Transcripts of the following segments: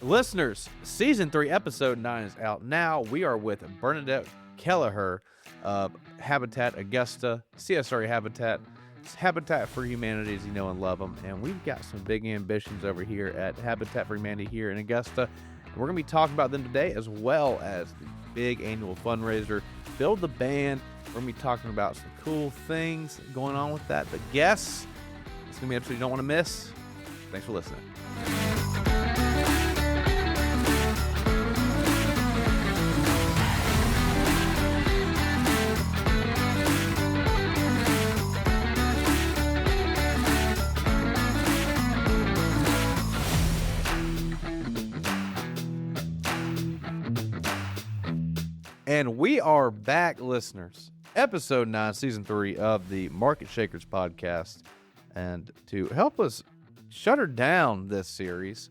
Listeners, Season 3, Episode 9 is out now. We are with Bernadette Kelliher of Habitat Augusta, CSRA Habitat. It's Habitat for Humanity, as you know and love them. And we've got some big ambitions over here at Habitat for Humanity here in Augusta. And we're going to be talking about them today, as well as the big annual fundraiser, Build the Band. We're going to be talking about some cool things going on with that. The guests, it's going to be an episode you don't want to miss. Thanks for listening. And we are back, listeners. Episode 9, Season 3 of the Market Shakers podcast. And to help us shutter down this series,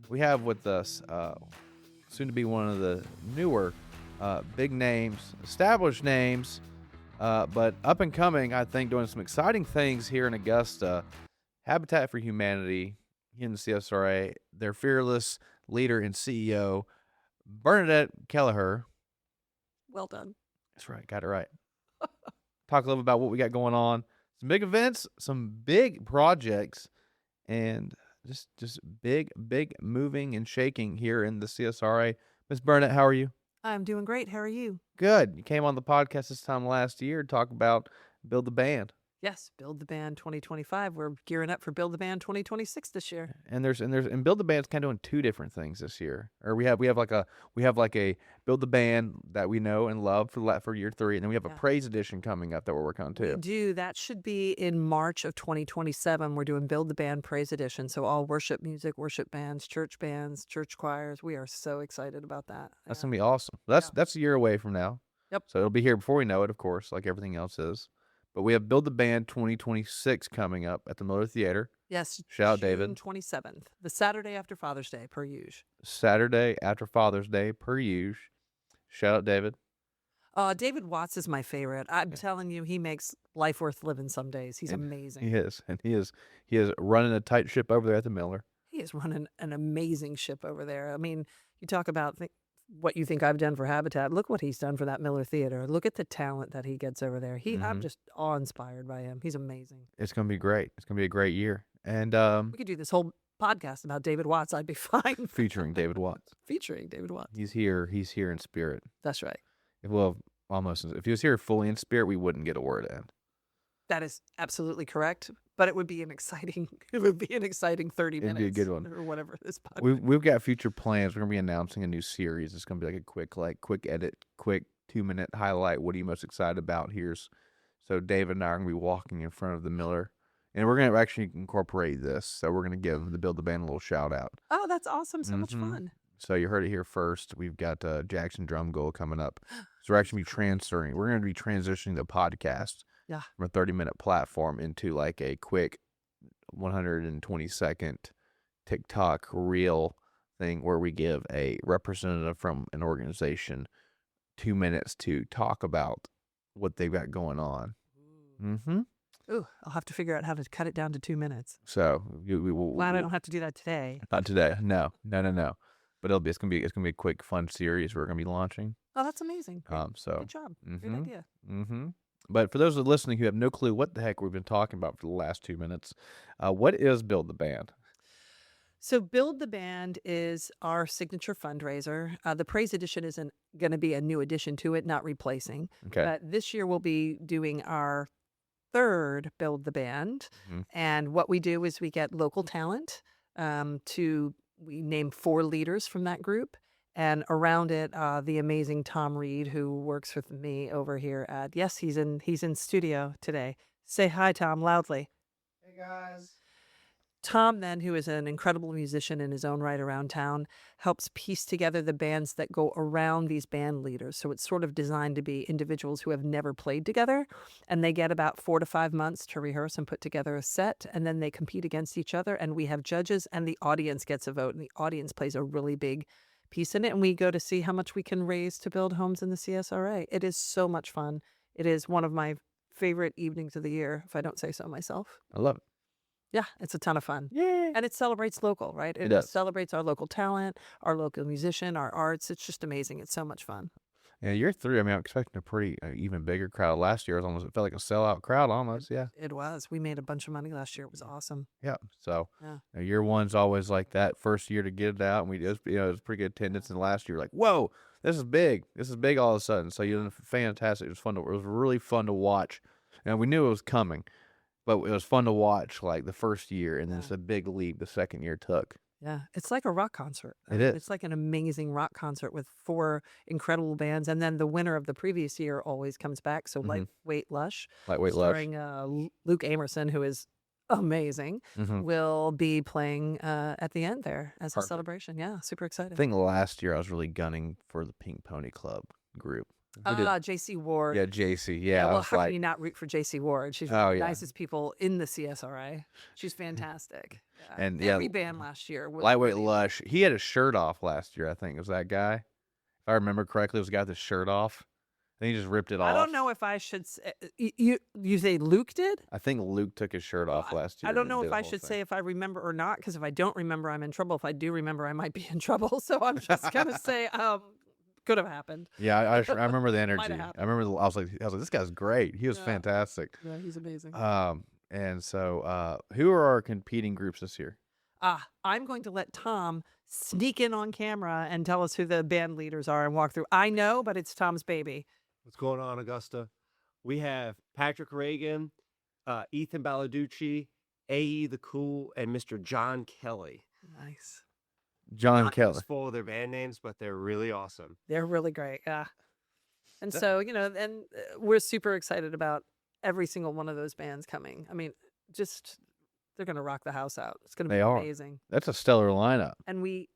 we have with us soon to be one of the newer big names, established names, but up and coming, I think, doing some exciting things here in Augusta. Habitat for Humanity here in the CSRA, their fearless leader and CEO, Bernadette Kelliher. Well done. That's right. Got it right. Talk a little about what we got going on. Some big events, some big projects, and just big moving and shaking here in the CSRA. Miss Bernadette, how are you? I'm doing great. How are you? Good. You came on the podcast this time last year to talk about Build the Band. Yes, Build the Band 2025. We're gearing up for Build the Band 2026 this year. And Build the Band's kind of doing two different things this year. Or we have like a Build the Band that we know and love for year 3, and then we have a praise edition coming up that we're working on too. We do. That should be in March of 2027. We're doing Build the Band praise edition. So all worship music, worship bands, church choirs. We are so excited about that. That's gonna be awesome. That's a year away from now. Yep. So it'll be here before we know it, of course, like everything else is. But we have Build the Band 2026 coming up at the Miller Theater. Yes. Shout out, David. June 27th, the Saturday after Father's Day, per usual. Saturday after Father's Day, per usual. Shout out, David. David Watts is my favorite. I'm telling you, he makes life worth living some days. He's amazing. He is. And he is running a tight ship over there at the Miller. He is running an amazing ship over there. I mean, you talk about what you think I've done for Habitat. Look what he's done for that Miller Theater. Look at the talent that he gets over there. I'm just awe-inspired by him. He's amazing. It's going to be great. It's going to be a great year. And we could do this whole podcast about David Watts. I'd be fine. Featuring David Watts. Featuring David Watts. He's here. He's here in spirit. That's right. Well, almost. If he was here fully in spirit, we wouldn't get a word in. That is absolutely correct. But it would be an exciting 30 minutes. It'd be a good one. Or whatever this podcast. We've got future plans. We're gonna be announcing a new series. It's gonna be like a quick edit, quick 2-minute highlight. What are you most excited about? So David and I are gonna be walking in front of the Miller, and we're gonna actually incorporate this. So we're gonna give the Build the Band a little shout out. Oh, that's awesome! So much fun. So you heard it here first. We've got Jackson Drum Goal coming up. So we're actually transferring. We're gonna be transitioning the podcast. Yeah. From a 30-minute platform into like a quick 120-second TikTok reel thing where we give a representative from an organization 2 minutes to talk about what they've got going on. Mm-hmm. Ooh, I'll have to figure out how to cut it down to 2 minutes. So we will. Glad I don't have to do that today. Not today. No. But it's gonna be a quick, fun series we're gonna be launching. Oh, that's amazing. So good job. Great idea. Mm-hmm. But for those of listening who have no clue what the heck we've been talking about for the last 2 minutes, what is Build the Band? So Build the Band is our signature fundraiser. The praise edition isn't going to be a new addition to it, not replacing. Okay. But this year we'll be doing our third Build the Band. Mm-hmm. And what we do is we get local talent we name 4 leaders from that group. And around it, the amazing Tom Reed, who works with me over here at, yes, he's in studio today. Say hi, Tom, loudly. Hey, guys. Tom, then, who is an incredible musician in his own right around town, helps piece together the bands that go around these band leaders. So it's sort of designed to be individuals who have never played together, and they get about 4 to 5 months to rehearse and put together a set, and then they compete against each other, and we have judges, and the audience gets a vote, and the audience plays a really big piece in it, and we go to see how much we can raise to build homes in the CSRA. It is so much fun. It is one of my favorite evenings of the year, if I don't say so myself. I love it. Yeah, it's a ton of fun. Yeah. And it celebrates local, right? It It does. celebrates our local talent, our local musician, our arts. It's just amazing. It's so much fun. Yeah, year 3, I mean, I'm expecting a pretty even bigger crowd. Last year, it felt like a sellout crowd It, almost. Yeah. it was. We made a bunch of money last year. It was awesome. Yeah. So, Yeah. year 1's always like that first year to get it out. And it was pretty good attendance. And last year, like, whoa, this is big. This is big all of a sudden. So, fantastic. It was fun. It was really fun to watch. And we knew it was coming, but it was fun to watch like the first year. And then it's Yeah. a big leap the second year took. Yeah, it's like a rock concert. It is. It's like an amazing rock concert with 4 incredible bands, and then the winner of the previous year always comes back. So Mhm. Lightweight Lush, Lightweight Lush. starring Luke Amerson, who is amazing, Mhm. will be playing at the end there as a Perfect. celebration. Yeah, super I excited. think last year I was really gunning for the Pink Pony Club group. Who did? JC Ward. Yeah, JC. Yeah, Yeah, I well, was how can like, you not root for JC Ward? She's one oh of the yeah, nicest people in the CSRA. She's fantastic. Yeah. and yeah, Every band last year was Lightweight really Lush. He had his shirt off last year. I think it was that guy. If I remember correctly, it was the guy with his shirt off. And he just ripped it off. I don't know if I should say, you say Luke did? I think Luke took his shirt off last year. I don't and know did if the I whole should thing. say if I remember or not, because if I don't remember, I'm in trouble. If I do remember, I might be in trouble. So I'm just gonna say, could have happened. Yeah, I remember the energy. happened. I remember. I was like, this guy's great. He was Yeah. fantastic. Yeah, he's amazing. And so, who are our competing groups this year? I'm going to let Tom sneak in on camera and tell us who the band leaders are and walk through. I know, but it's Tom's baby. What's going on, Augusta? We have Patrick Reagan, Ethan Baladucci, A.E. the Cool, and Mr. John Kelly. Nice. John Not Kelly. full of their band names, but they're really awesome. They're really great. Yeah. And That- so, and we're super excited about every single one of those bands coming. I mean, just they're going to rock the house out. It's going to be They are. amazing. That's a stellar lineup. And we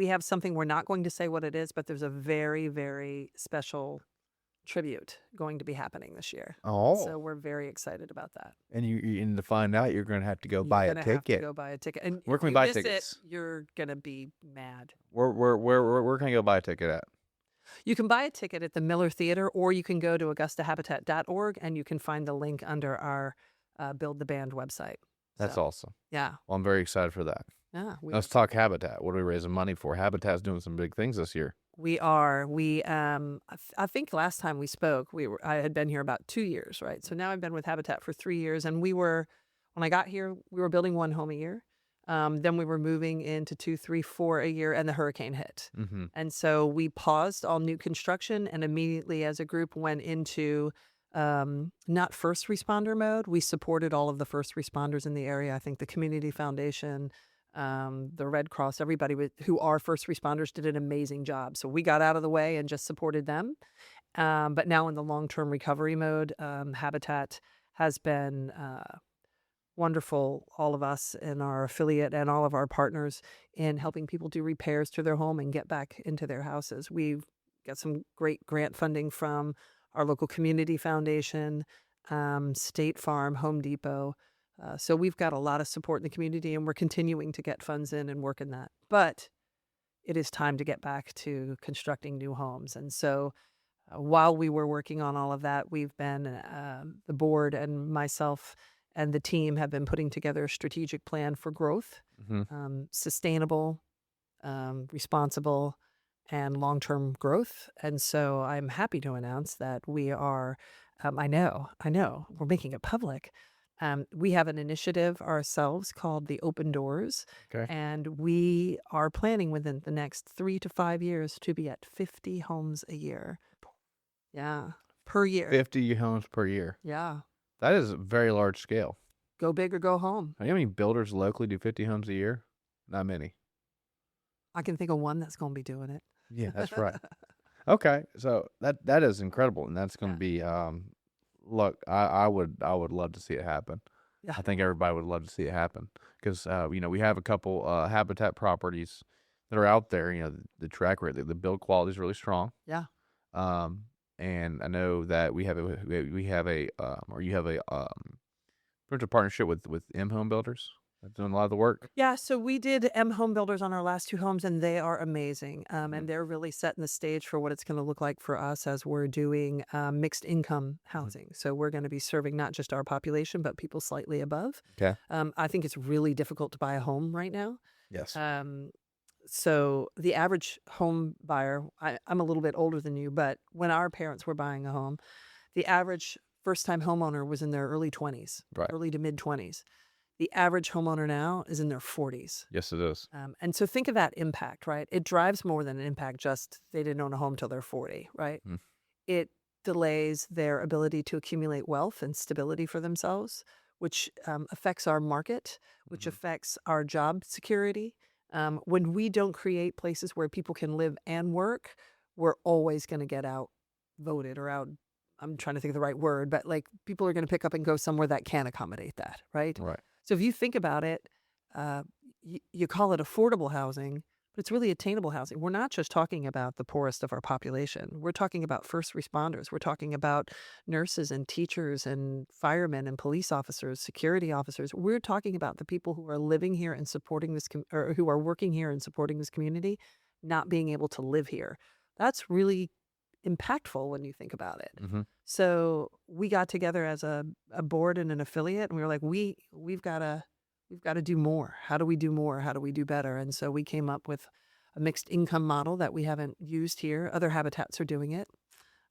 have something, we're not going to say what it is, but there's a very, very special tribute going to be happening this year. Oh, So we're very excited about that. and and to find out, you're going to have to go You're buy a gonna have to ticket. go buy a ticket. And Where if can we you buy miss it, tickets? you're going to be mad. Where can I go buy a ticket at? You can buy a ticket at the Miller Theater, or you can go to augustahabitat.org and you can find the link under our Build the Band website. That's So, awesome. Yeah. Well, I'm very excited for that. Yeah. Let's talk Habitat. What are we raising money for? Habitat's doing some big things this year. We are. I think last time we spoke, I had been here about 2 years, right? So now I've been with Habitat for 3 years, and when I got here, we were building 1 home a year. Then we were moving into 2, 3, 4 a year, and the hurricane hit. Mm-hmm. And so we paused all new construction and immediately as a group went into not first responder mode. We supported all of the first responders in the area. I think the Community Foundation, the Red Cross, everybody who are first responders did an amazing job. So we got out of the way and just supported them. But now in the long-term recovery mode, Habitat has been wonderful, all of us and our affiliate and all of our partners in helping people do repairs to their home and get back into their houses. We've got some great grant funding from our local community foundation, State Farm, Home Depot. So we've got a lot of support in the community and we're continuing to get funds in and work in that. But it is time to get back to constructing new homes. And so while we were working on all of that, we've been, the board and myself and the team have been putting together a strategic plan for growth, sustainable, responsible, and long-term growth. And so I'm happy to announce that we are, I know, we're making it public. We have an initiative ourselves called the Open Doors, Okay. and we are planning within the next 3 to 5 years to be at 50 homes a year. Yeah, per year. 50 homes per year. Yeah. That is a very large scale. Go big or go home. How many builders locally do 50 homes a year? Not many. I can think of one that's going to be doing it. Yeah, that's right. Okay, so that is incredible, and that's going to be. Look, I would love to see it happen. Yeah. I think everybody would love to see it happen because we have a couple Habitat properties that are out there. The track rate, the build quality is really strong. Yeah. And I know that you have a pretty much a partnership with M Home Builders. doing a lot of the work. Yeah, so we did M Home Builders on our last 2 homes, and they are amazing. And they're really setting the stage for what it's going to look like for us as we're doing mixed income housing. So we're going to be serving not just our population, but people slightly above. Okay. I think it's really difficult to buy a home right now. Yes. So the average home buyer, I'm a little bit older than you, but when our parents were buying a home, the average first-time homeowner was in their early 20s, Right. early to mid 20s. The average homeowner now is in their 40s. Yes, it is. And so think of that impact, right? It drives more than an impact, just they didn't own a home till they're 40, right? Mm. It delays their ability to accumulate wealth and stability for themselves, which affects our market, which affects our job security. When we don't create places where people can live and work, we're always going to get outvoted or out. I'm trying to think of the right word, but like people are going to pick up and go somewhere that can accommodate that, right? Right. So if you think about it, you call it affordable housing, but it's really attainable housing. We're not just talking about the poorest of our population. We're talking about first responders. We're talking about nurses and teachers and firemen and police officers, security officers. We're talking about the people who are living here and supporting this, or who are working here and supporting this community, not being able to live here. That's really impactful when you think about it. Mm-hmm. So we got together as a board and an affiliate, and we were like, we've got to do more. How do we do more? How do we do better? And so we came up with a mixed income model that we haven't used here. Other habitats are doing it.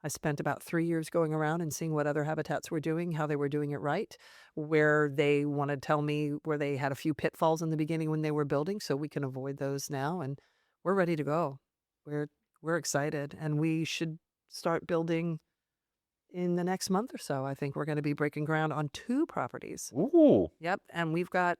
I spent about 3 years going around and seeing what other habitats were doing, how they were doing it right, where they want to tell me where they had a few pitfalls in the beginning when they were building, so we can avoid those now. And we're ready to go. We're excited, and we should start building in the next month or so. I think we're going to be breaking ground on 2 properties. Ooh, Yep, and we've got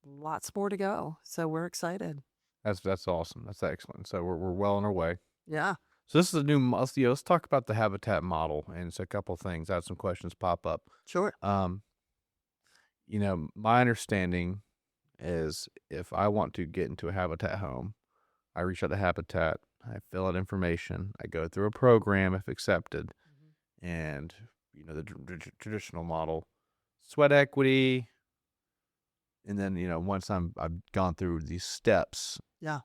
lots more to go, so we're excited. that's awesome. That's excellent. So we're well on our way. Yeah, So this is a new. Let's talk about the habitat model, and it's a couple things. I had some questions pop up. sure. My understanding is if I want to get into a habitat home, I reach out to Habitat, I fill out information, I go through a program if accepted, and the traditional model, sweat equity, and then once I've gone through these steps, Yeah,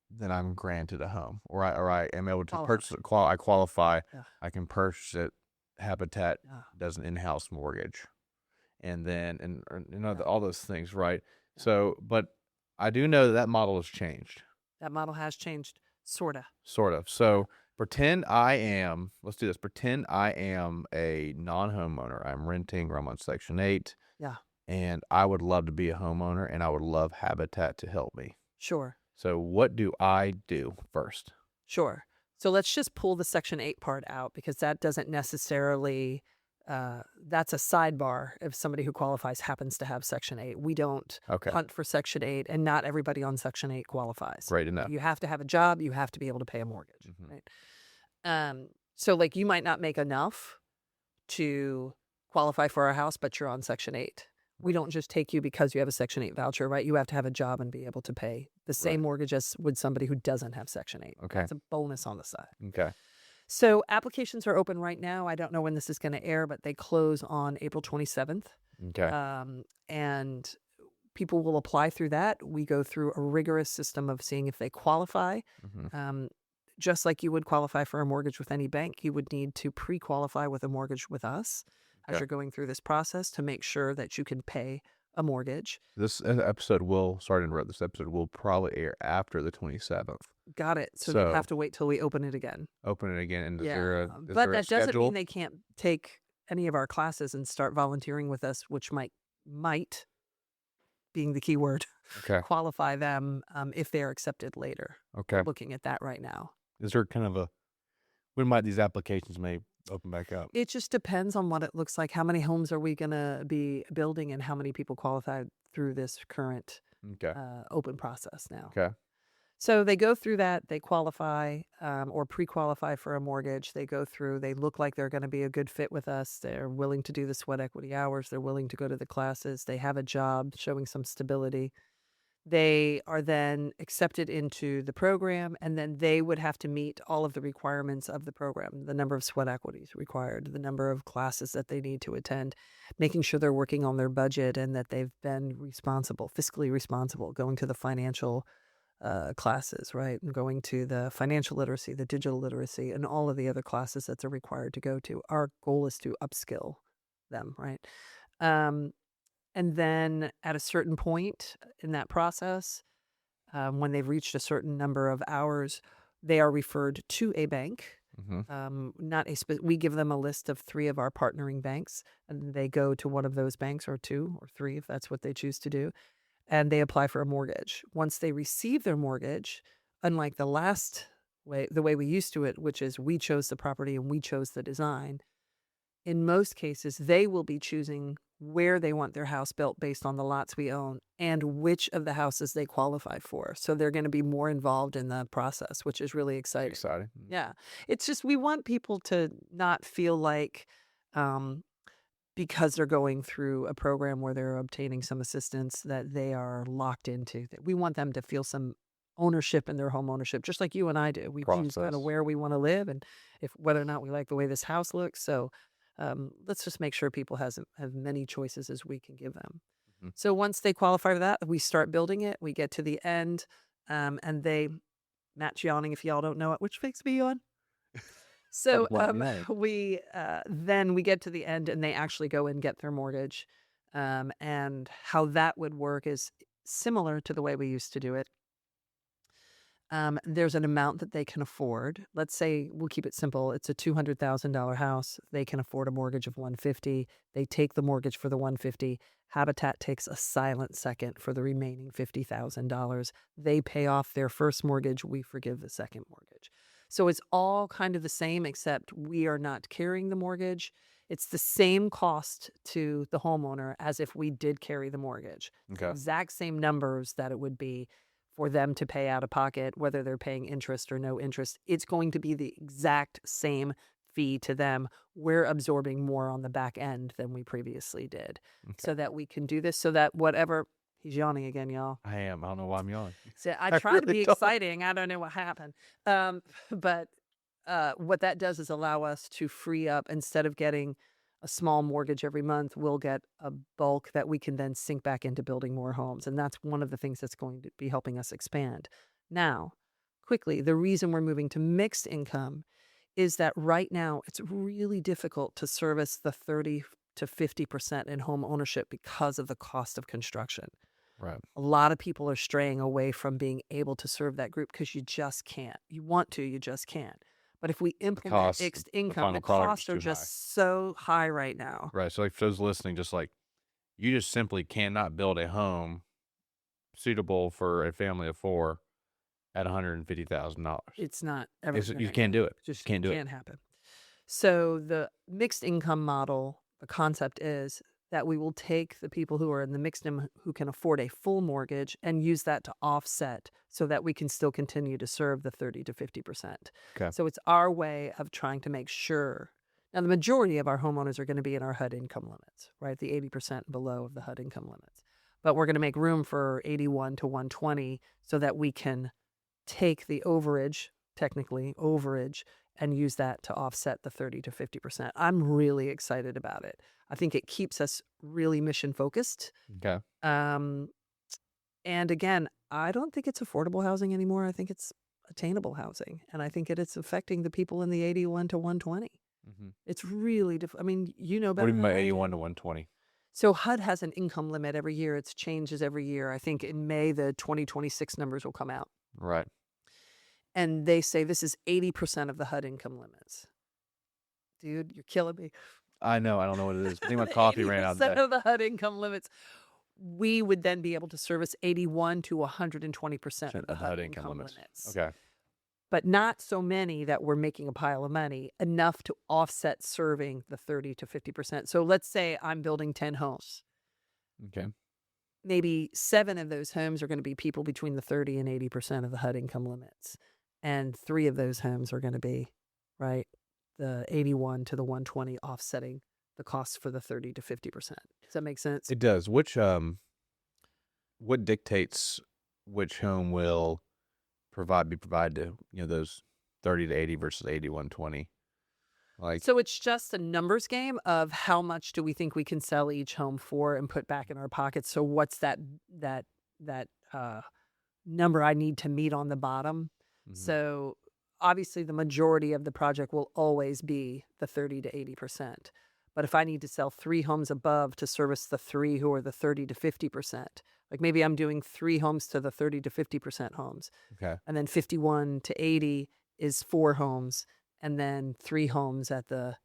then I'm granted a home, or I am able to Qualify. purchase it. I qualify. Yeah. I can purchase it. Habitat yeah, does an in-house mortgage, and then Yeah. all those things, right? Yeah. So, but I do know that model has changed, that model has changed, sorta. sort of. So pretend I am. Let's do this. Pretend I am a non-homeowner. I'm renting, or I'm on Section 8. Yeah, And I would love to be a homeowner, and I would love Habitat to help me. sure, So what do I do first? sure. So let's just pull the Section 8 part out, because that doesn't necessarily, that's a sidebar if somebody who qualifies happens to have Section 8. We don't Okay, hunt for Section 8, and not everybody on Section 8 qualifies. great to know. You have to have a job. You have to be able to pay a mortgage, Mhm. right? So like you might not make enough to qualify for our house, but you're on Section 8. We don't just take you because you have a Section 8 voucher, right? You have to have a job and be able to pay the same Right. mortgage as would somebody who doesn't have Section 8. Okay. It's a bonus on the side. Okay. So applications are open right now. I don't know when this is going to air, but they close on April 27th. Okay. And people will apply through that. We go through a rigorous system of seeing if they qualify. Mhm. Just like you would qualify for a mortgage with any bank, you would need to pre-qualify with a mortgage with us as Okay. you're going through this process to make sure that you can pay a mortgage. This episode will, sorry to interrupt, this episode will probably air after the 27th. Got it. So So- you have to wait till we open it again. Open it again, and is Yeah. there a But is that there a doesn't schedule? mean they can't take any of our classes and start volunteering with us, which might being the key word, Okay. qualify them if they're accepted later. Okay. Looking at that right now. Is there kind of when might these applications may open back up? It just depends on what it looks like. How many homes are we going to be building, and how many people qualify through this current Okay. open process now. Okay. So they go through that, they qualify or pre-qualify for a mortgage. They go through, they look like they're going to be a good fit with us. They're willing to do the sweat equity hours. They're willing to go to the classes. They have a job showing some stability. They are then accepted into the program, and then they would have to meet all of the requirements of the program, the number of sweat equities required, the number of classes that they need to attend, making sure they're working on their budget and that they've been responsible, fiscally responsible, going to the financial classes, right? And going to the financial literacy, the digital literacy, and all of the other classes that they're required to go to. Our goal is to upskill them, right? Um, and then at a certain point in that process, when they've reached a certain number of hours, they are referred to a bank. Not a we give them a list of 3 of our partnering banks, and they go to one of those banks, or 2 or 3 if that's what they choose to do, and they apply for a mortgage. Once they receive their mortgage, unlike the way we used to it, which is we chose the property and we chose the design, in most cases, they will be choosing where they want their house built based on the lots we own and which of the houses they qualify for. So they're going to be more involved in the process, which is really exciting. Exciting. Yeah. It's just we want people to not feel like um, because they're going through a program where they're obtaining some assistance that they are locked into. We want them to feel some ownership in their home ownership, just like you and I do. We choose kind Process. of where we want to live and if whether or not we like the way this house looks. So let's just make sure people have many choices as we can give them. Mhm. So once they qualify for that, we start building it. We get to the end, and Matt's yawning if y'all don't know it, which makes me yawn. So Let me know. then we get to the end, and they actually go and get their mortgage. And how that would work is similar to the way we used to do it. There's an amount that they can afford. Let's say we'll keep it simple. It's a $200,000 house. They can afford a mortgage of $150,000. They take the mortgage for the $150,000. Habitat takes a silent second for the remaining $50,000. They pay off their first mortgage. We forgive the second mortgage. So it's all kind of the same, except we are not carrying the mortgage. It's the same cost to the homeowner as if we did carry the mortgage. Okay. Exact same numbers that it would be for them to pay out of pocket, whether they're paying interest or no interest. It's going to be the exact same fee to them. We're absorbing more on the back end than we previously did, so that we can do this, so that whatever he's yawning again, y'all. I am. I don't know why I'm yawning. So I I try to really be don't. exciting. I don't know what happened. But what that does is allow us to free up, instead of getting a small mortgage every month, we'll get a bulk that we can then sink back into building more homes. And that's one of the things that's going to be helping us expand. Now, quickly, the reason we're moving to mixed income is that right now it's really difficult to service the 30 to 50% in home ownership because of the cost of construction. Right. A lot of people are straying away from being able to serve that group because you just can't. You want to, you just can't. But if we implement cost- fixed the income, final the product costs is are too high. just so high right now. Right. So, like, for those listening, just like you just simply cannot build a home suitable for a family of 4 at $150,000. It's not ever You gonna can't do it. just Can't do it. can't happen. So the mixed income model, the concept is that we will take the people who are in the mixed income who can afford a full mortgage and use that to offset so that we can still continue to serve the 30 to 50%. Okay. So it's our way of trying to make sure. Now, the majority of our homeowners are going to be in our HUD income limits, right? The 80% below of the HUD income limits. But we're going to make room for 81 to 120 so that we can take the overage, technically overage, and use that to offset the 30 to 50%. I'm really excited about it. I think it keeps us really mission focused. Okay. And again, I don't think it's affordable housing anymore. I think it's attainable housing. And I think it's affecting the people in the 81 to 120. Mm-hmm. It's really, I mean, you know better. What do you mean by than I do. 81 to 120? So HUD has an income limit every year. It changes every year. I think in May, the 2026 numbers will come out. Right. And they say this is 80% of the HUD income limits. Dude, you're killing me. I know. I don't know what it is. I think my coffee ran out 80% today. of the HUD income limits. We would then be able to service 81 to 120% of the HUD income limits. Okay. But not so many that we're making a pile of money, enough to offset serving the 30 to 50%. So let's say I'm building 10 homes. Okay. Maybe 7 of those homes are going to be people between the 30 and 80% of the HUD income limits. And 3 of those homes are going to be, right, the 81 to the 120 offsetting the costs for the 30 to 50%. Does that make sense? It does. What dictates which home will be provided to, those 30 to 80 versus 80, 120. Like, So it's just a numbers game of how much do we think we can sell each home for and put back in our pockets. So what's that number I need to meet on the bottom? mhm, So obviously the majority of the project will always be the 30 to 80%. But if I need to sell 3 homes above to service the 3 who are the 30 to 50%, like maybe I'm doing 3 homes to the 30 to 50% homes, okay. and then 51 to 80 is 4 homes, and then 3 homes at the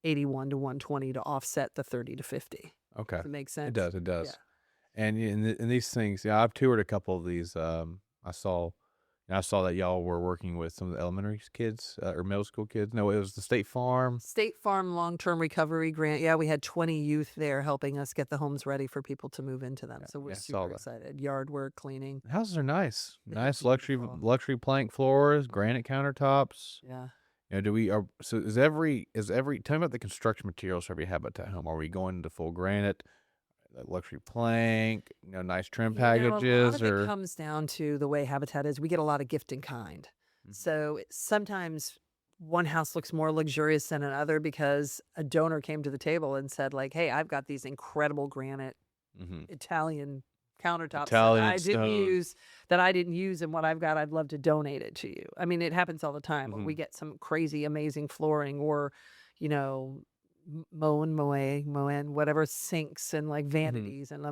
81 to 120 to offset the 30 to 50. Okay. Does it make sense? It does. It does. Yeah. And in these things, I've toured a couple of these. I saw that y'all were working with some of the elementary kids or middle school kids. No, it was the State Farm. State Farm Long-Term Recovery Grant. Yeah, we had 20 youth there helping us get the homes ready for people to move into them. So we're Yeah, I saw super that. excited. Yard work, cleaning. The houses are nice, They're nice beautiful. luxury plank floors, granite countertops. Yeah. So is every tell me about the construction materials for every Habitat home. Are we going into full granite, luxury plank, nice trim A lot packages, of it or comes down to the way Habitat is. We get a lot of gift in kind. Mhm. So sometimes one house looks more luxurious than another because a donor came to the table and said, like, hey, I've got these incredible granite Mhm. Italian countertops Italian that I didn't use, and what I've got, I'd love to donate it to you. I mean, it happens all the time. Or we Mhm. get some crazy, amazing flooring, or, you know, Moen, whatever, sinks and like vanities. And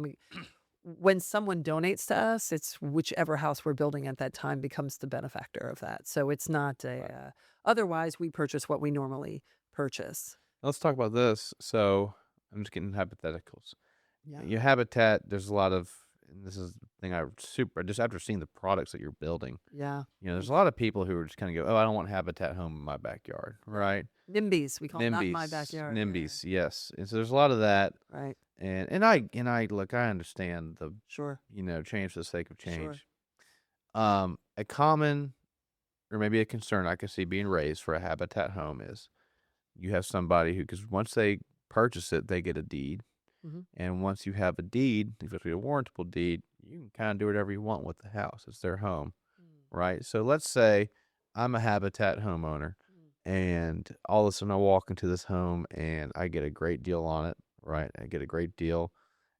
when someone donates to us, it's whichever house we're building at that time becomes the benefactor of that. So it's not Right. otherwise we purchase what we normally purchase. Let's talk about this. So I'm just getting hypotheticals. Yeah. Your Habitat, there's a lot of, and this is the thing just after seeing the products that you're building, Yeah. there's a lot of people who are just kind of go, oh, I don't want Habitat home in my backyard, right? NIMBYs, we call them, not in my backyard. Yeah. NIMBYs, yes. And so there's a lot of that, Right. and I look, I understand the Sure. change for the sake of Sure. change. A common or maybe a concern I could see being raised for a Habitat home is you have somebody who, because once they purchase it, they get a deed. Mhm. And once you have a deed, especially a warrantable deed, you can kind of do whatever you want with the house. It's their home, right? So let's say I'm a Habitat homeowner, and all of a sudden I walk into this home and I get a great deal on it, right? I get a great deal,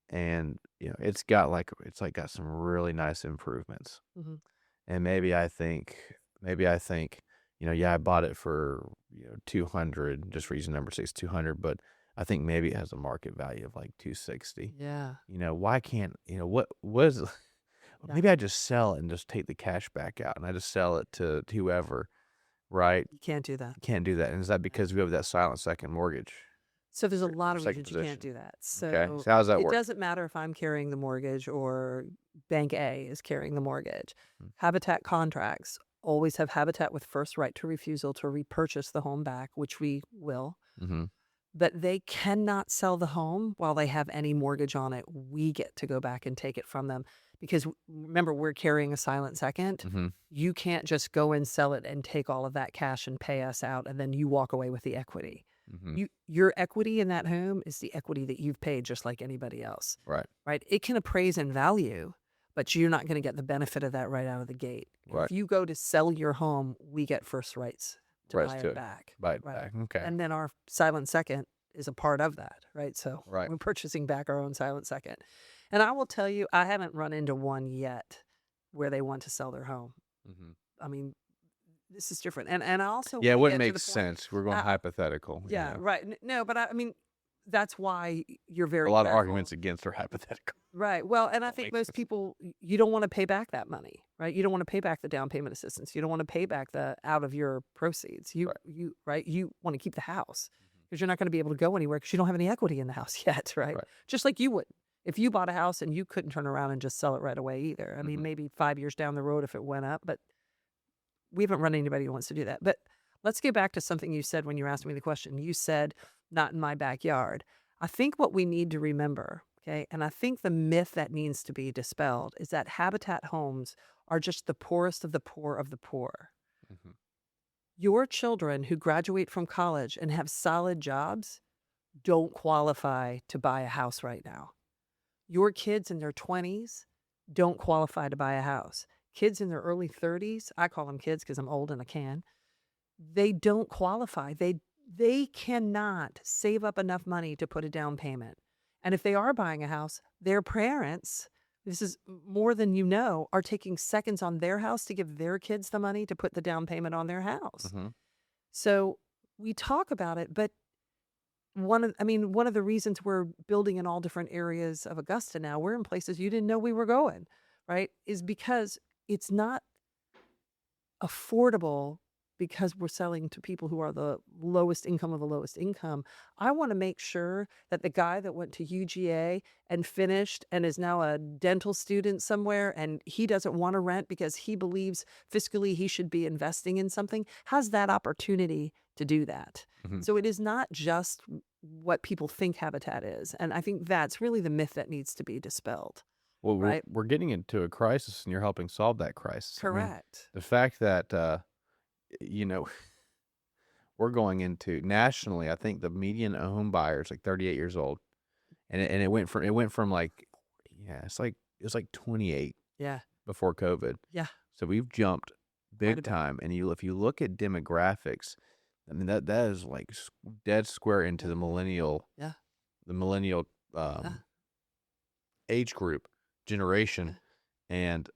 and it's got some really nice improvements. Mhm. And maybe I think, yeah, I bought it for 200, just for using number 6, 200, but I think maybe it has a market value of like 260. Yeah. Why can't what is Yeah. maybe I just sell it and just take the cash back out and I just sell it to whoever, right? You can't do that. Can't do that. And is that because we have that silent second mortgage? So there's a lot of second reasons you can't position. do that. Okay. So So how does that it work? doesn't matter if I'm carrying the mortgage or Bank A is carrying the mortgage. Hmm. Habitat contracts always have Habitat with first right to refusal to repurchase the home back, which we will. Mm-hmm. But they cannot sell the home while they have any mortgage on it. We get to go back and take it from them because remember, we're carrying a silent second. Mm-hmm. You can't just go and sell it and take all of that cash and pay us out, and then you walk away with the equity. Mm-hmm. Your equity in that home is the equity that you've paid just like anybody else. Right. Right? It can appraise in value, but you're not going to get the benefit of that right out of the gate. Right. If you go to sell your home, we get first rights to Rights buy to it it. back. Buy it Right. back. Okay. And then our silent second is a part of that, right? So Right. we're purchasing back our own silent second. And I will tell you, I haven't run into one yet where they want to sell their home. Mm-hmm. I mean, this is different. And I also Yeah, it wanna wouldn't get to make the point- sense. We're going hypothetical. Yeah, right. No, but I mean, that's why you're very A lot of careful. arguments against are hypothetical. Right. Well, and I That think makes most sense. people, you don't want to pay back that money, right? You don't want to pay back the down payment assistance. You don't want to pay back the out of your proceeds. You want to keep the house because you're not going to be able to go anywhere because you don't have any equity in the house yet, right? Right. Just like you would if you bought a house and you couldn't turn around and just sell it right away either. I mean, Mhm. maybe 5 years down the road if it went up, but we haven't run anybody who wants to do that. But let's get back to something you said when you asked me the question. You said, not in my backyard. I think what we need to remember, okay, and I think the myth that needs to be dispelled is that Habitat homes are just the poorest of the poor of the poor. Mhm. Your children who graduate from college and have solid jobs don't qualify to buy a house right now. Your kids in their 20s don't qualify to buy a house. Kids in their early 30s, I call them kids because I'm old and I can, they don't qualify. They cannot save up enough money to put a down payment. And if they are buying a house, their parents, this is more than you know, are taking seconds on their house to give their kids the money to put the down payment on their house. Mm-hmm. So we talk about it, but one of the reasons we're building in all different areas of Augusta now, we're in places you didn't know we were going, right? Is because it's not affordable because we're selling to people who are the lowest income of the lowest income. I want to make sure that the guy that went to UGA and finished and is now a dental student somewhere and he doesn't want to rent because he believes fiscally he should be investing in something has that opportunity to do that. Mm-hmm. So it is not just what people think Habitat is. And I think that's really the myth that needs to be dispelled. Well, Right. we're getting into a crisis, and you're helping solve that crisis. I mean, Correct. the fact that you know, we're going into nationally, I think the median home buyer is like 38 years old, and it went from like, yeah, it was like 28 Yeah. before COVID. Yeah. So we've jumped Quite a big bit. time, and if you look at demographics, I mean that is like dead square into Yeah. the millennial Yeah. um, age group generation, and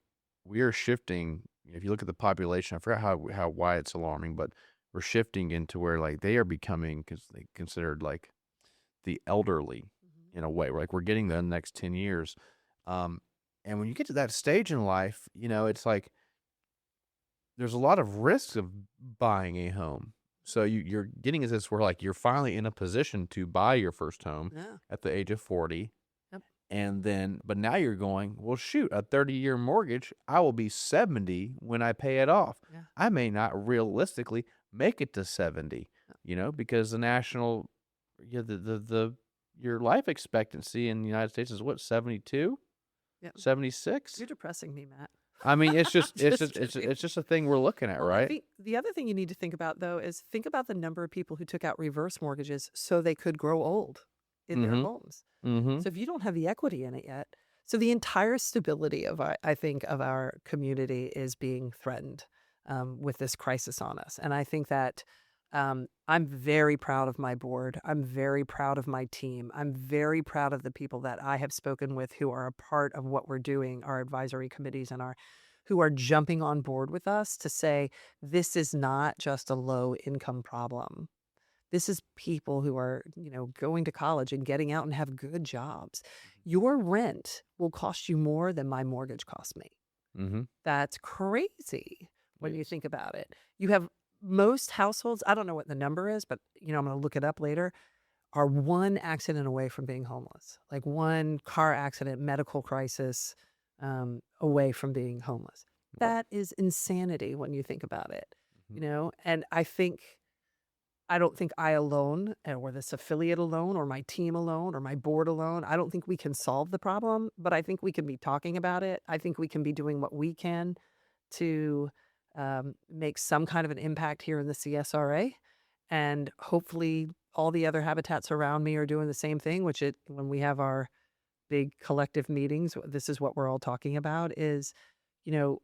we are shifting. If you look at the population, I forgot how why it's alarming, but we're shifting into where like they are becoming considered like the elderly Mhm. in a way. Like we're getting the next 10 years. And when you get to that stage in life, it's like there's a lot of risks of buying a home. So you're getting is this where like you're finally in a position to buy your first home Yeah. at the age of 40. Yep. And then, but now you're going, well, shoot, a 30-year mortgage, I will be 70 when I pay it off. Yeah. I may not realistically make it to 70, because the national, your life expectancy in the United States is what, 72, Yep. 76? You're depressing me, Matt. I mean, it's just, Just kidding. it's just a thing we're looking at, Well, I right? think the other thing you need to think about, though, is think about the number of people who took out reverse mortgages so they could grow old in their homes. Mm-hmm. So if you don't have the equity in it yet, so the entire stability of I think of our community is being threatened with this crisis on us, and I think that I'm very proud of my board. I'm very proud of my team. I'm very proud of the people that I have spoken with who are a part of what we're doing, our advisory committees and who are jumping on board with us to say this is not just a low income problem. This is people who are, going to college and getting out and have good jobs. Your rent will cost you more than my mortgage cost me. Mm-hmm. That's crazy when you Yes. think about it. You have most households, I don't know what the number is, but I'm going to look it up later, are one accident away from being homeless. Like one car accident, medical crisis away from being homeless. Right. That is insanity when you think about it, Mhm. And I don't think I alone or this affiliate alone or my team alone or my board alone, I don't think we can solve the problem, but I think we can be talking about it. I think we can be doing what we can to make some kind of an impact here in the CSRA. And hopefully all the other habitats around me are doing the same thing, when we have our big collective meetings, this is what we're all talking about is, you know,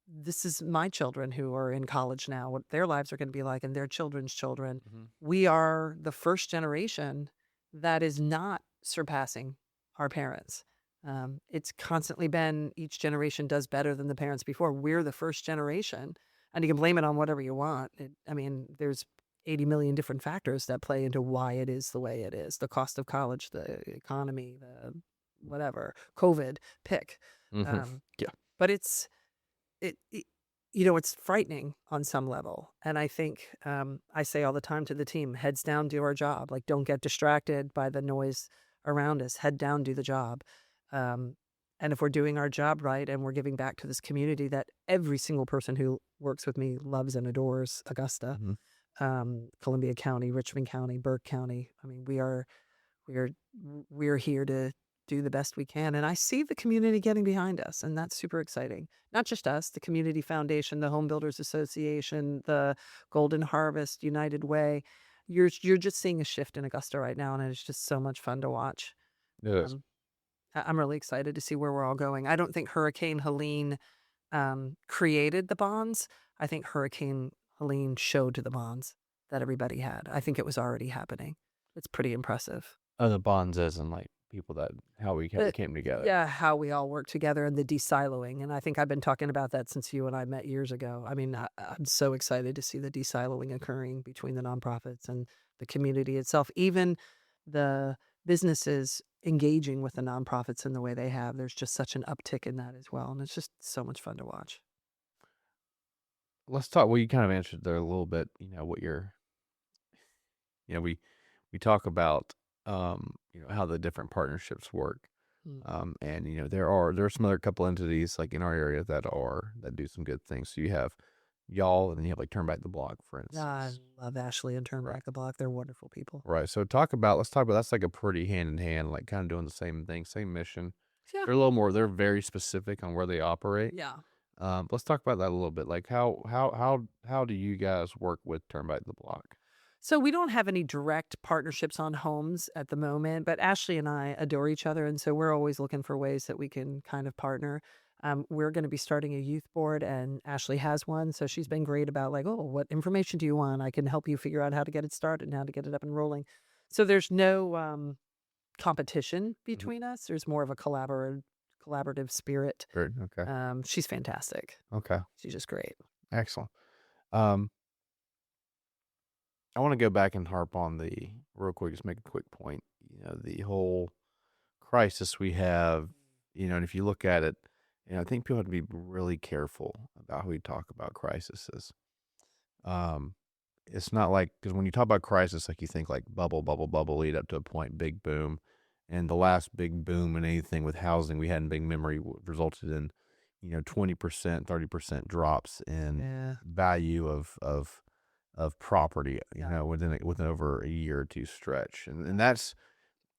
this is my children who are in college now, what their lives are going to be like and their children's children. Mhm. We are the first generation that is not surpassing our parents. It's constantly been each generation does better than the parents before. We're the first generation, and you can blame it on whatever you want. There's 80 million different factors that play into why it is the way it is: the cost of college, the economy, the whatever, COVID, pick. Mhm. Yeah. But it it's frightening on some level, and I think I say all the time to the team, heads down, do our job. Like, don't get distracted by the noise around us. Head down, do the job. um, and if we're doing our job right and we're giving back to this community that every single person who works with me loves and adores Augusta, Mhm. Columbia County, Richmond County, Burke County, I mean, we're we're here to do the best we can, and I see the community getting behind us, and that's super exciting. Not just us, the Community Foundation, the Home Builders Association, the Golden Harvest, United Way. You're just seeing a shift in Augusta right now, and it's just so much fun to watch. It is. Um, I'm really excited to see where we're all going. I don't think Hurricane Helene created the bonds. I think Hurricane Helene showed the bonds that everybody had. I think it was already happening. It's pretty impressive. Oh, the bonds as in like people that how we came together. Yeah, how we all work together and the de-siloing. And I think I've been talking about that since you and I met years ago. I mean, I'm so excited to see the de-siloing occurring between the nonprofits and the community itself. Even the businesses engaging with the nonprofits in the way they have. There's just such an uptick in that as well. And it's just so much fun to watch. Let's talk. Well, you kind of answered there a little bit. What you're. We talk about how the different partnerships work. Mm. And there are some other couple entities like in our area that do some good things. So you have y'all, and then you have like Turn Back the Block, for I instance. love Ashley and Turn Right. Back the Block. They're wonderful people. Right. So let's talk about that's like a pretty hand in hand, like kind of doing the same thing, same mission. Yeah. They're a little more. They're very specific on where they operate. Yeah. Let's talk about that a little bit. Like how do you guys work with Turn Back the Block? So we don't have any direct partnerships on homes at the moment, but Ashley and I adore each other. And so we're always looking for ways that we can kind of partner. We're going to be starting a youth board, and Ashley has one. So she's been great about like, oh, what information do you want? I can help you figure out how to get it started and how to get it up and rolling. So there's no competition between us. There's more of a collaborative spirit. Good. Okay. She's fantastic. Okay. She's just great. Excellent. Um, I want to go back and harp on real quick, just make a quick point. The whole crisis we have, and if you look at it, I think people have to be really careful about how we talk about crises. It's not like, because when you talk about crisis, like you think like bubble, bubble, bubble, lead up to a point, big boom. And the last big boom in anything with housing we had in big memory resulted in, 20%, 30% drops in Yeah. value of property, Yeah. within over a year or two stretch. And that's,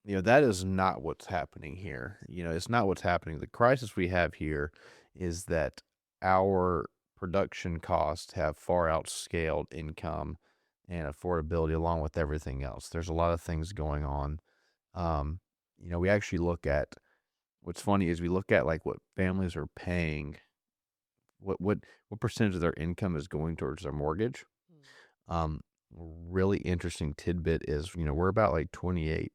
that is not what's happening here. It's not what's happening. The crisis we have here is that our production costs have far outscaled income and affordability along with everything else. There's a lot of things going on. We actually look at what's funny is we look at like what families are paying, what percentage of their income is going towards their mortgage. Really interesting tidbit is, we're about like 28%,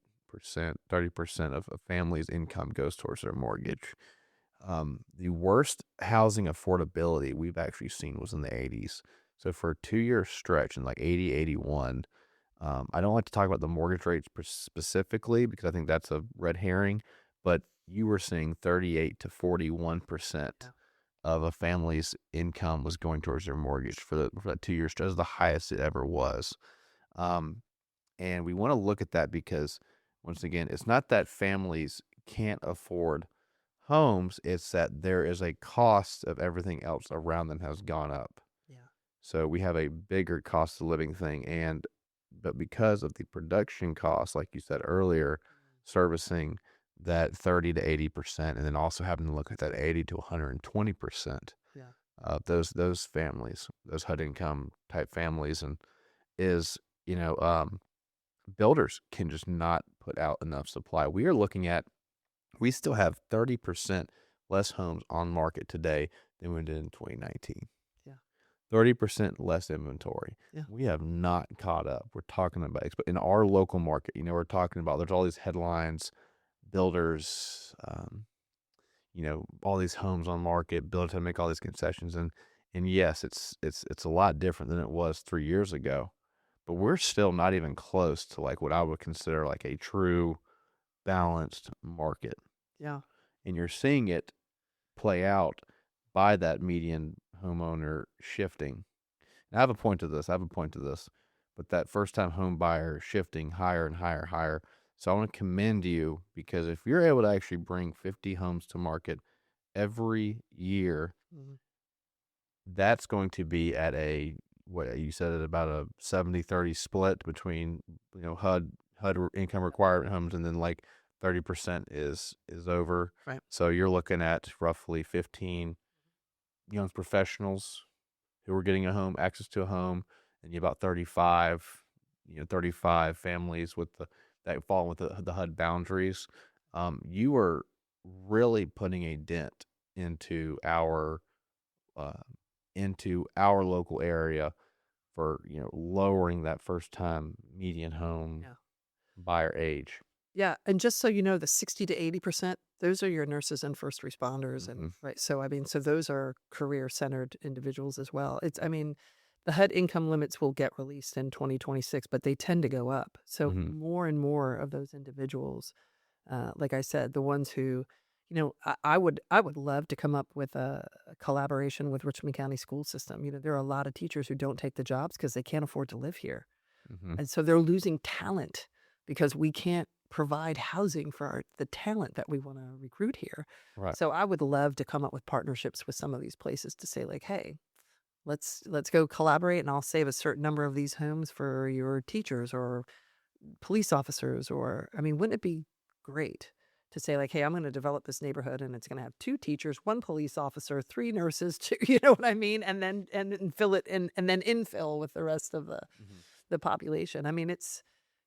30% of a family's income goes towards their mortgage. The worst housing affordability we've actually seen was in the 80s. So for a 2-year stretch in like 80, 81, I don't like to talk about the mortgage rates specifically because I think that's a red herring, but you were seeing 38 to 41% of a family's income was going towards their mortgage for that 2 year stretch. The highest it ever was. And we want to look at that because, once again, it's not that families can't afford homes, it's that there is a cost of everything else around them has gone up. Yeah. So we have a bigger cost of living thing, but because of the production costs, like you said earlier, servicing that 30 to 80%, and then also having to look at that 80 to 120% of those families, those HUD income type families, and is, builders can just not put out enough supply. We still have 30% less homes on market today than we did in 2019. 30% less inventory. Yeah. We have not caught up. We're talking about, in our local market, we're talking about, there's all these headlines, builders, all these homes on market, builders have to make all these concessions. And yes, it's a lot different than it was 3 years ago, but we're still not even close to like what I would consider like a true balanced market. Yeah. And you're seeing it play out by that median homeowner shifting. And I have a point to this, but that first time home buyer shifting higher and higher, higher. So I want to commend you because if you're able to actually bring 50 homes to market every year, that's going to be at what you said, at about a 70-30 split between, HUD income requirement homes, and then like 30% is over. Right. So you're looking at roughly 15 young professionals who are getting access to a home, and you about 35 families that fall with the HUD boundaries. You are really putting a dent uh, into our local area for lowering that first time median home Yeah. buyer age. Yeah, and just so you know, the 60 to 80%, those are your nurses and first responders, Hmm. and right. So I mean, so those are career-centered individuals as well. I mean, the HUD income limits will get released in 2026, but they tend to go up. So Hmm. more and more of those individuals, like I said, the ones who, I would love to come up with a collaboration with Richmond County School System. There are a lot of teachers who don't take the jobs because they can't afford to live here. Hmm. And so they're losing talent because we can't provide housing for the talent that we want to recruit here. Right. So I would love to come up with partnerships with some of these places to say like, hey, let's go collaborate and I'll save a certain number of these homes for your teachers or police officers. Or I mean, wouldn't it be great to say like, hey, I'm going to develop this neighborhood and it's going to have 2 teachers, 1 police officer, 3 nurses, 2, you know what I mean? And fill it in and then infill with the rest of Hmm. the population. I mean, it's,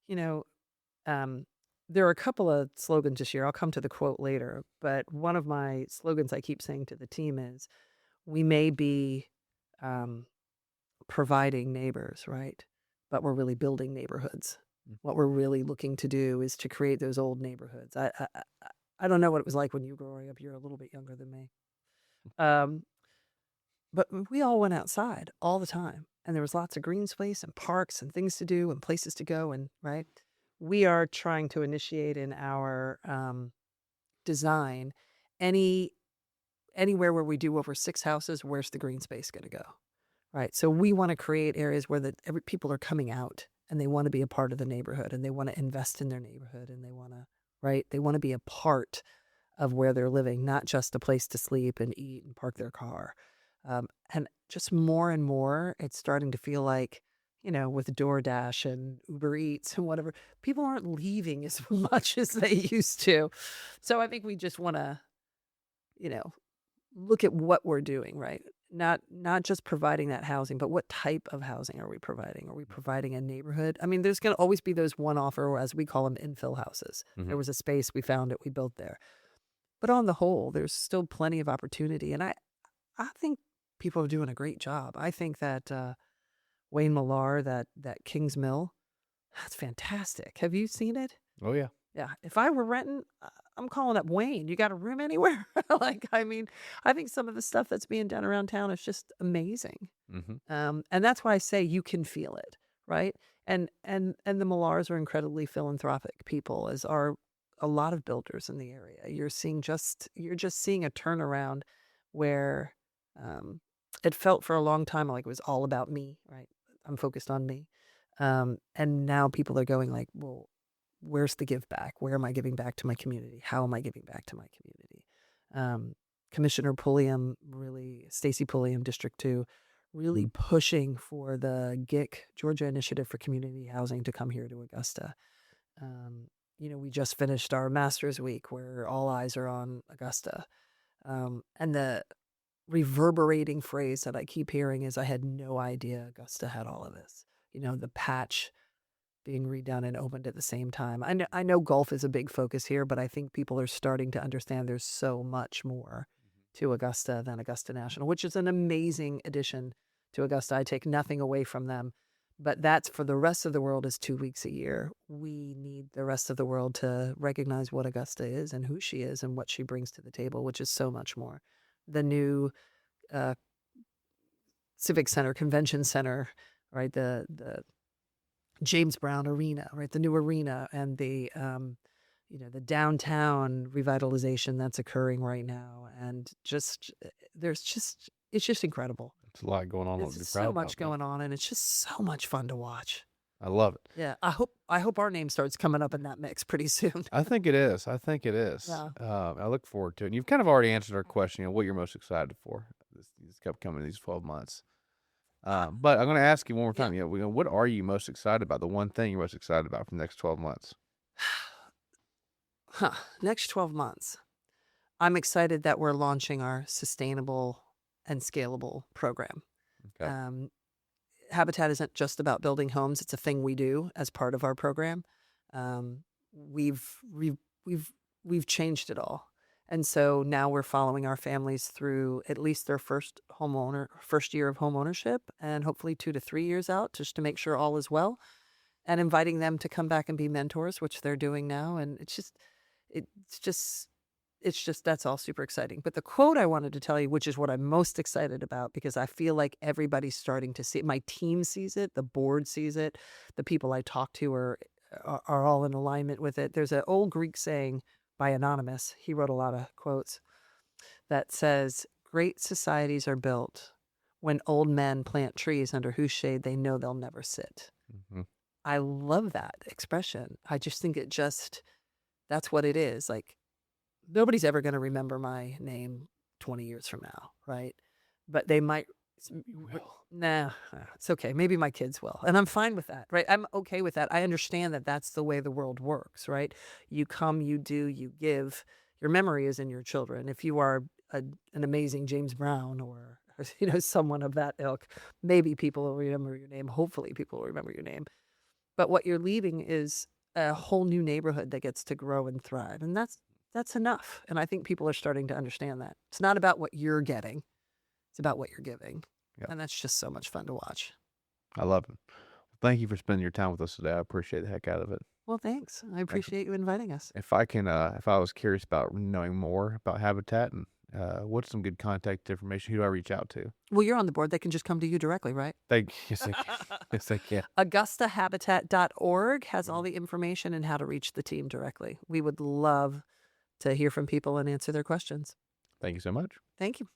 you know, um, there are a couple of slogans this year. I'll come to the quote later, but one of my slogans I keep saying to the team is, "We may be um, providing neighbors, right? But we're really building neighborhoods. What we're really looking to do is to create those old neighborhoods." I don't know what it was like when you were growing up. You're a little bit younger than me. Um, but we all went outside all the time, and there was lots of green space and parks and things to do and places to go. And right, we are trying to initiate in our design any anywhere where we do over 6 houses. Where's the green space going to go? Right. So we want to create areas where people are coming out and they want to be a part of the neighborhood and they want to invest in their neighborhood and they want to right. They want to be a part of where they're living, not just a place to sleep and eat and park their car. And just more and more, it's starting to feel like, with DoorDash and Uber Eats and whatever, people aren't leaving as much as they used to. So I think we just want to, you know, look at what we're doing, right? Not just providing that housing, but what type of housing are we providing? Are we providing a neighborhood? I mean, there's going to always be those one-off, or as we call them, infill houses. Hmm. There was a space, we found it, we built there. But on the whole, there's still plenty of opportunity, and I think people are doing a great job. I think that Wayne Millar, that Kings Mill, that's fantastic. Have you seen it? Oh yeah. Yeah. If I were renting, I'm calling up Wayne. You got a room anywhere? Like, I mean, I think some of the stuff that's being done around town is just amazing. Hmm. And that's why I say you can feel it, right? And the Millars are incredibly philanthropic people, as are a lot of builders in the area. You're just seeing a turnaround where um, it felt for a long time like it was all about me, right? I'm focused on me. And now people are going like, well, where's the give back? Where am I giving back to my community? How am I giving back to my community? Um, Commissioner Pulliam, really, Stacy Pulliam, District 2, really pushing for the GIC, Georgia Initiative for Community Housing, to come here to Augusta. We just finished our Masters Week where all eyes are on Augusta. And the reverberating phrase that I keep hearing is, I had no idea Augusta had all of this. The patch being redone and opened at the same time. I know golf is a big focus here, but I think people are starting to understand there's so much more to Augusta than Augusta National, which is an amazing addition to Augusta. I take nothing away from them, but that's for the rest of the world is 2 weeks a year. We need the rest of the world to recognize what Augusta is and who she is and what she brings to the table, which is so much more. The new uh, Civic Center, Convention Center, right? The James Brown Arena, right? The new arena and the downtown revitalization that's occurring right now. And it's just incredible. It's a lot going on. There's To be just proud so about, much man. going on, and it's just so much fun to watch. I love it. Yeah. I hope our name starts coming up in that mix pretty soon. I think it is. I think it is. Yeah. I look forward to it. And you've kind of already answered our question, what you're most excited for these upcoming these 12 months. But I'm going to ask you one more Yeah. time. What are you most excited about? The one thing you're most excited about for the next 12 months? Next 12 months. I'm excited that we're launching our sustainable and scalable program. Okay. Habitat isn't just about building homes; it's a thing we do as part of our program. We've we've we've changed it all, And so now we're following our families through at least their first year of home ownership, and hopefully 2 to 3 years out, just to make sure all is well, and inviting them to come back and be mentors, which they're doing now. And it's just that's all super exciting. But the quote I wanted to tell you, which is what I'm most excited about, because I feel like everybody's starting to see it. My team sees it, the board sees it, the people I talk to are all in alignment with it. There's an old Greek saying by Anonymous. He wrote a lot of quotes that says, "Great societies are built when old men plant trees under whose shade they know they'll never sit." Mm-hmm. I love that expression. I just think that's what it is. Like, nobody's ever going to remember my name 20 years from now, right? But they might. Nah, it's okay. Maybe my kids will. And I'm fine with that, right? I'm okay with that. I understand that that's the way the world works, right? You come, you do, you give. Your memory is in your children. If you are an amazing James Brown or someone of that ilk, maybe people will remember your name. Hopefully people will remember your name. But what you're leaving is a whole new neighborhood that gets to grow and thrive. And that's enough. And I think people are starting to understand that. It's not about what you're getting. It's about what you're giving. Yep. And that's just so much fun to watch. I love it. Thank you for spending your time with us today. I appreciate the heck out of it. Well, thanks. I appreciate you inviting us. If I was curious about knowing more about Habitat and what's some good contact information, who do I reach out to? Well, you're on the board. They can just come to you directly, right? Yes, they can. Yes, they can. AugustaHabitat.org has all the information and how to reach the team directly. We would love to hear from people and answer their questions. Thank you so much. Thank you.